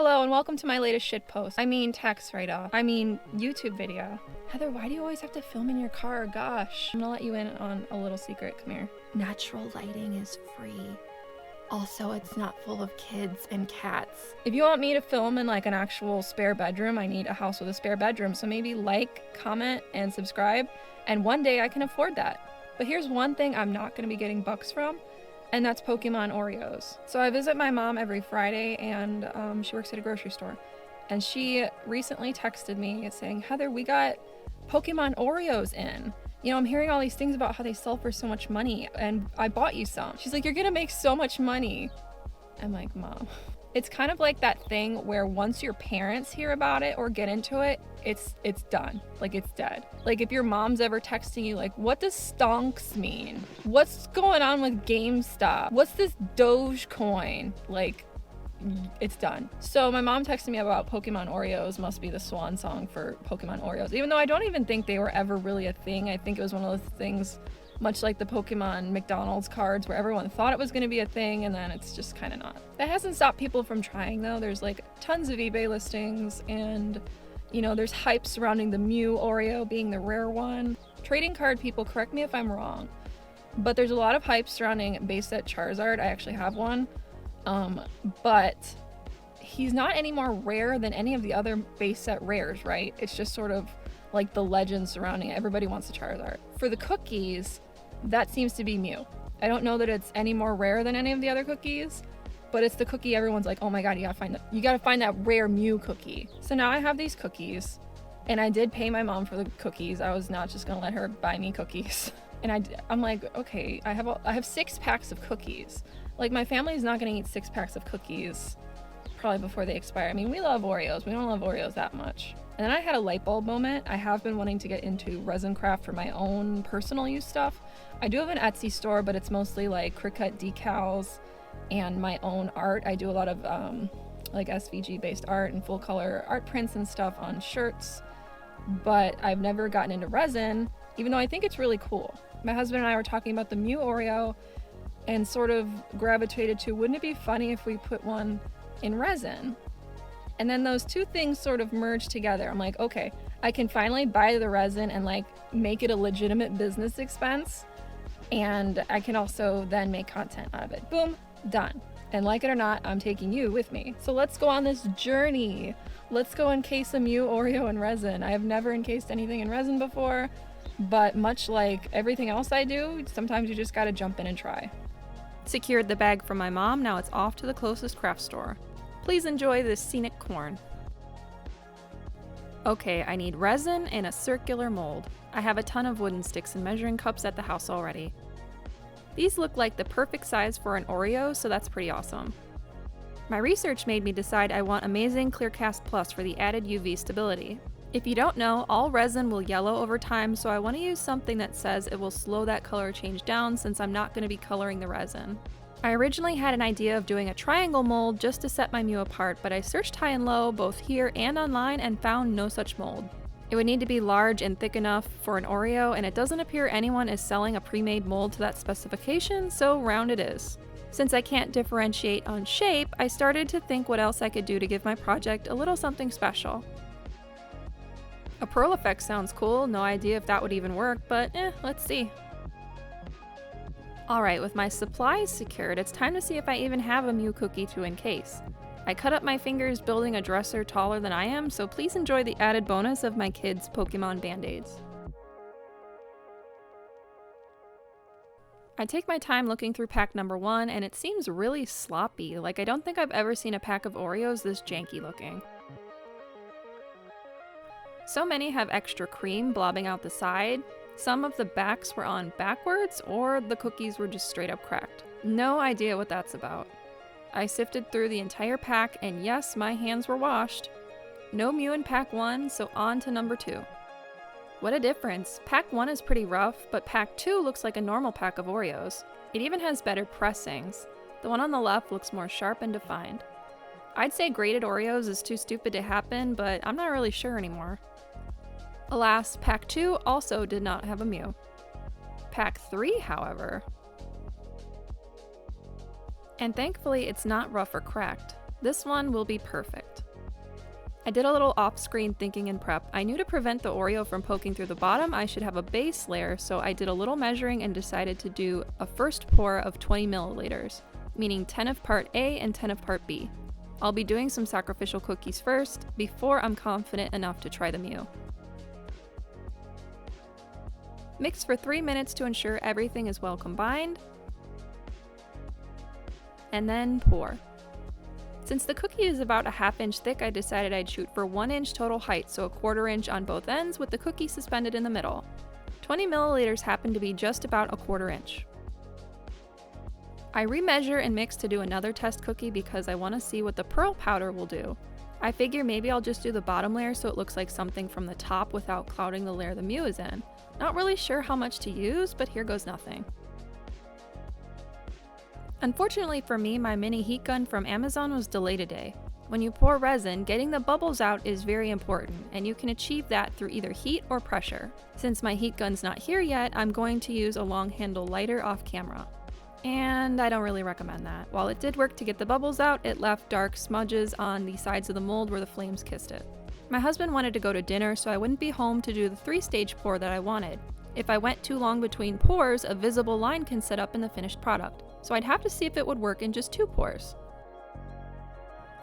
Hello and welcome to my latest shitpost. I mean tax write-off. I mean YouTube video. Heather, why do you always have to film in your car? Gosh. I'm gonna let you in on a little secret. Come here. Natural lighting is free. Also, it's not full of kids and cats. If you want me to film in like an actual spare bedroom, I need a house with a spare bedroom. So maybe like, comment, and subscribe. And one day I can afford that. But here's one thing I'm not gonna be getting bucks from. And that's Pokemon Oreos. So I visit my mom every Friday, and she works at a grocery store. And she recently texted me saying, Heather, we got Pokemon Oreos in. You know, I'm hearing all these things about how they sell for so much money, and I bought you some. She's like, you're gonna make so much money. I'm like, Mom. It's kind of like that thing where once your parents hear about it or get into it, it's done. Like, it's dead. Like, if your mom's ever texting you, like, what does stonks mean? What's going on with GameStop? What's this Dogecoin? Like, it's done. So my mom texted me about Pokemon Oreos must be the swan song for Pokemon Oreos, even though I don't even think they were ever really a thing. I think it was one of those things much like the Pokemon McDonald's cards where everyone thought it was going to be a thing and then it's just kind of not. That hasn't stopped people from trying though. There's like tons of eBay listings and you know, there's hype surrounding the Mew Oreo being the rare one. Trading card people, correct me if I'm wrong, but there's a lot of hype surrounding base set Charizard. I actually have one, but he's not any more rare than any of the other base set rares, right? It's just sort of like the legend surrounding it. Everybody wants the Charizard. For the cookies, that seems to be Mew. I don't know that it's any more rare than any of the other cookies, but it's the cookie everyone's like, oh my god, you gotta find that rare Mew cookie. So now I have these cookies, and I did pay my mom for the cookies. I was not just gonna let her buy me cookies. And I'm like, okay, I have 6 packs of cookies. Like, my family's not gonna eat 6 packs of cookies probably before they expire. I mean, we love Oreos. We don't love Oreos that much. And then I had a light bulb moment. I have been wanting to get into resin craft for my own personal use stuff. I do have an Etsy store, but it's mostly like Cricut decals and my own art. I do a lot of like SVG based art and full color art prints and stuff on shirts, but I've never gotten into resin, even though I think it's really cool. My husband and I were talking about the Mew Oreo and sort of gravitated to, wouldn't it be funny if we put one in resin? And then those two things sort of merged together. I'm like, okay, I can finally buy the resin and like make it a legitimate business expense. And I can also then make content out of it. Boom, done. And like it or not, I'm taking you with me. So let's go on this journey. Let's go encase a Mew Oreo in resin. I have never encased anything in resin before, but much like everything else I do, sometimes you just gotta jump in and try. Secured the bag from my mom, now it's off to the closest craft store. Please enjoy this scenic corn. Okay, I need resin and a circular mold. I have a ton of wooden sticks and measuring cups at the house already. These look like the perfect size for an Oreo, so that's pretty awesome. My research made me decide I want Amazing Clear Cast Plus for the added UV stability. If you don't know, all resin will yellow over time, so I want to use something that says it will slow that color change down since I'm not going to be coloring the resin. I originally had an idea of doing a triangle mold just to set my Mew apart, but I searched high and low, both here and online, and found no such mold. It would need to be large and thick enough for an Oreo, and it doesn't appear anyone is selling a pre-made mold to that specification, so round it is. Since I can't differentiate on shape, I started to think what else I could do to give my project a little something special. A pearl effect sounds cool, no idea if that would even work, but let's see. Alright, with my supplies secured, it's time to see if I even have a Mew cookie to encase. I cut up my fingers building a dresser taller than I am, so please enjoy the added bonus of my kids' Pokemon Band-Aids. I take my time looking through pack number 1, and it seems really sloppy, like I don't think I've ever seen a pack of Oreos this janky looking. So many have extra cream blobbing out the side. Some of the backs were on backwards, or the cookies were just straight up cracked. No idea what that's about. I sifted through the entire pack, and yes, my hands were washed. No Mew in pack 1, so on to number 2. What a difference. Pack 1 is pretty rough, but pack 2 looks like a normal pack of Oreos. It even has better pressings. The one on the left looks more sharp and defined. I'd say graded Oreos is too stupid to happen, but I'm not really sure anymore. Alas, pack 2 also did not have a Mew. Pack 3, however. And thankfully it's not rough or cracked. This one will be perfect. I did a little off-screen thinking and prep. I knew to prevent the Oreo from poking through the bottom, I should have a base layer, so I did a little measuring and decided to do a first pour of 20 milliliters, meaning 10 of part A and 10 of part B. I'll be doing some sacrificial cookies first, before I'm confident enough to try the Mew. Mix for 3 minutes to ensure everything is well combined, and then pour. Since the cookie is about a ½ inch thick, I decided I'd shoot for 1 inch total height, so a ¼ inch on both ends with the cookie suspended in the middle. 20 milliliters happened to be just about a ¼ inch. I remeasure and mix to do another test cookie because I want to see what the pearl powder will do. I figure maybe I'll just do the bottom layer so it looks like something from the top without clouding the layer the Mew is in. Not really sure how much to use, but here goes nothing. Unfortunately for me, my mini heat gun from Amazon was delayed a day. When you pour resin, getting the bubbles out is very important, and you can achieve that through either heat or pressure. Since my heat gun's not here yet, I'm going to use a long handle lighter off camera. And I don't really recommend that. While it did work to get the bubbles out, it left dark smudges on the sides of the mold where the flames kissed it. My husband wanted to go to dinner, so I wouldn't be home to do the 3-stage pour that I wanted. If I went too long between pours, a visible line can set up in the finished product, so I'd have to see if it would work in just 2 pours.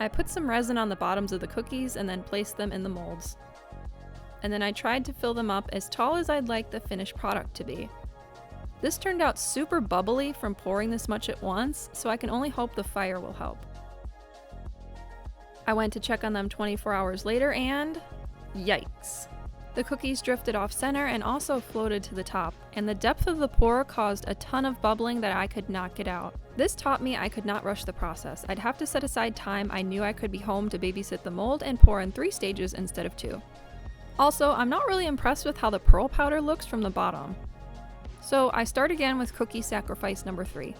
I put some resin on the bottoms of the cookies and then placed them in the molds. And then I tried to fill them up as tall as I'd like the finished product to be. This turned out super bubbly from pouring this much at once, so I can only hope the fire will help. I went to check on them 24 hours later and yikes. The cookies drifted off center and also floated to the top, and the depth of the pour caused a ton of bubbling that I could not get out. This taught me I could not rush the process. I'd have to set aside time I knew I could be home to babysit the mold and pour in 3 stages instead of 2. Also, I'm not really impressed with how the pearl powder looks from the bottom. So I start again with cookie sacrifice number 3.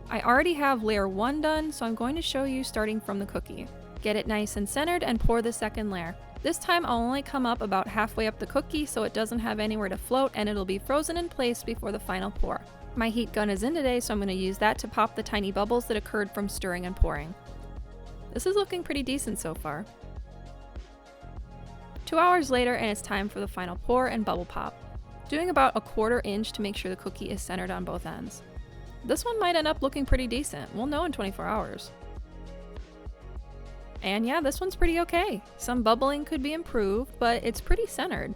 I already have layer 1 done, so I'm going to show you starting from the cookie. Get it nice and centered and pour the second layer. This time I'll only come up about halfway up the cookie so it doesn't have anywhere to float and it'll be frozen in place before the final pour. My heat gun is in today, so I'm going to use that to pop the tiny bubbles that occurred from stirring and pouring. This is looking pretty decent so far. 2 hours later and it's time for the final pour and bubble pop. Doing about a ¼ inch to make sure the cookie is centered on both ends. This one might end up looking pretty decent. We'll know in 24 hours. And yeah, this one's pretty okay. Some bubbling could be improved, but it's pretty centered.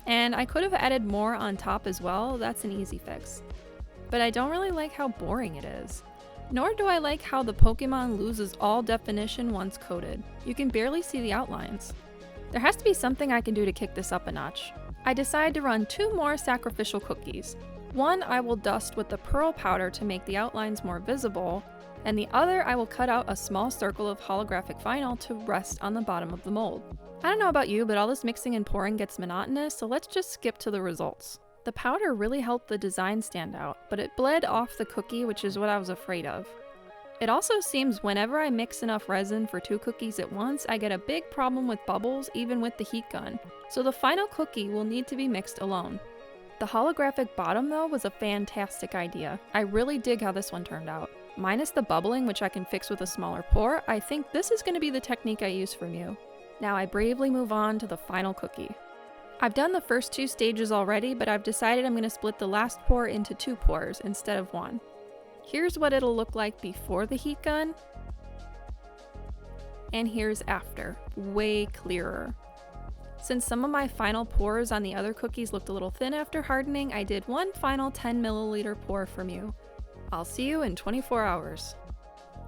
And I could have added more on top as well, that's an easy fix. But I don't really like how boring it is. Nor do I like how the Pokemon loses all definition once coated. You can barely see the outlines. There has to be something I can do to kick this up a notch. I decide to run 2 more sacrificial cookies. One I will dust with the pearl powder to make the outlines more visible, and the other I will cut out a small circle of holographic vinyl to rest on the bottom of the mold. I don't know about you, but all this mixing and pouring gets monotonous, so let's just skip to the results. The powder really helped the design stand out, but it bled off the cookie, which is what I was afraid of. It also seems whenever I mix enough resin for 2 cookies at once, I get a big problem with bubbles even with the heat gun, so the final cookie will need to be mixed alone. The holographic bottom though was a fantastic idea. I really dig how this one turned out. Minus the bubbling, which I can fix with a smaller pour, I think this is going to be the technique I use for Mew. Now I bravely move on to the final cookie. I've done the first 2 stages already, but I've decided I'm going to split the last pour into 2 pours instead of 1. Here's what it'll look like before the heat gun, and here's after, way clearer. Since some of my final pours on the other cookies looked a little thin after hardening, I did one final 10 milliliter pour for Mew. I'll see you in 24 hours.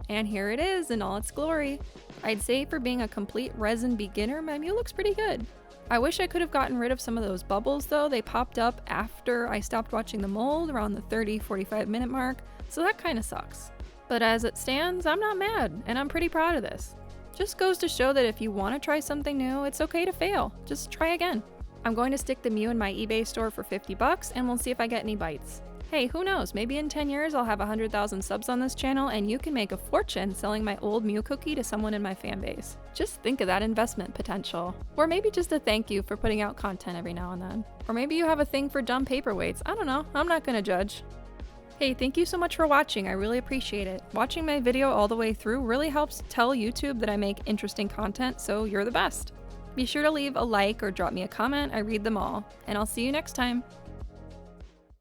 And here it is in all its glory. I'd say for being a complete resin beginner, my Mew looks pretty good. I wish I could have gotten rid of some of those bubbles though. They popped up after I stopped watching the mold around the 30-45 minute mark, so that kind of sucks. But as it stands, I'm not mad, and I'm pretty proud of this. Just goes to show that if you want to try something new, it's okay to fail. Just try again. I'm going to stick the Mew in my eBay store for $50 and we'll see if I get any bites. Hey, who knows, maybe in 10 years I'll have 100,000 subs on this channel and you can make a fortune selling my old Mew cookie to someone in my fan base. Just think of that investment potential. Or maybe just a thank you for putting out content every now and then. Or maybe you have a thing for dumb paperweights. I don't know, I'm not gonna judge. Hey, thank you so much for watching. I really appreciate it. Watching my video all the way through really helps tell YouTube that I make interesting content, so you're the best. Be sure to leave a like or drop me a comment. I read them all, and I'll see you next time.